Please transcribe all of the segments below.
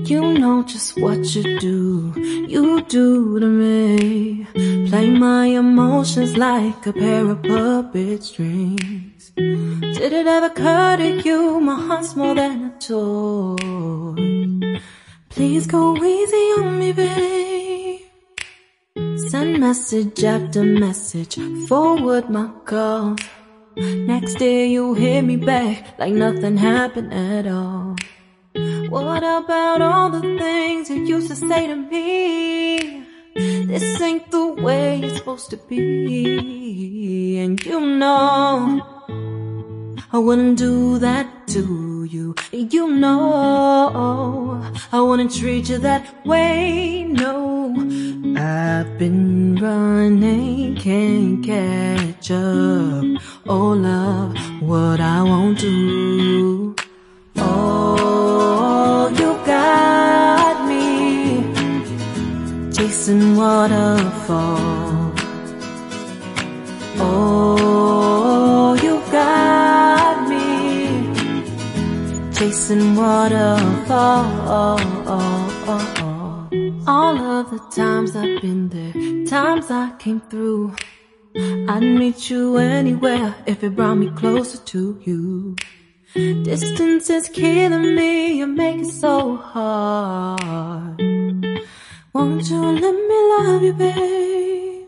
You know just what you do to me. Play my emotions like a pair of puppet strings. Did it ever occur to you my heart's more than a toy? Please go easy on me, babe. Send message after message, forward my calls. Next day you hit me back like nothing happened at all. What about all the things you used to say to me? This ain't the way it's supposed to be. And you know I wouldn't do that to you. You know I wouldn't treat you that way, no. I've been running, can't catch up. Oh love, what I won't do. Oh, you got me chasing waterfalls. Oh, you got me chasing waterfalls. All of the times I've been there, times I came through, I'd meet you anywhere if it brought me closer to you. Distance is killing me, you make it so hard. Won't you let me love you, babe?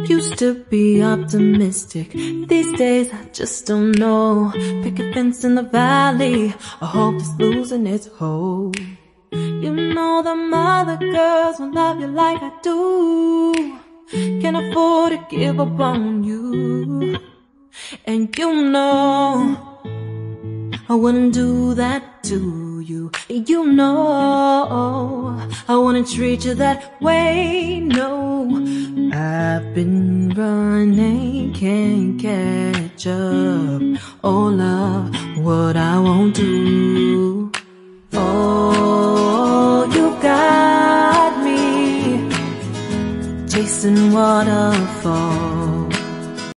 Used to be optimistic, these days I just don't know. Pick a fence in the valley, I hope it's losing its hold. You know them other girls won't love you like I do. Can't afford to give up on you. And you know I wouldn't do that to you. You know I wouldn't treat you that way, no. I've been running, can't catch up. Oh love, what I won't do. Oh, you got me chasing waterfalls.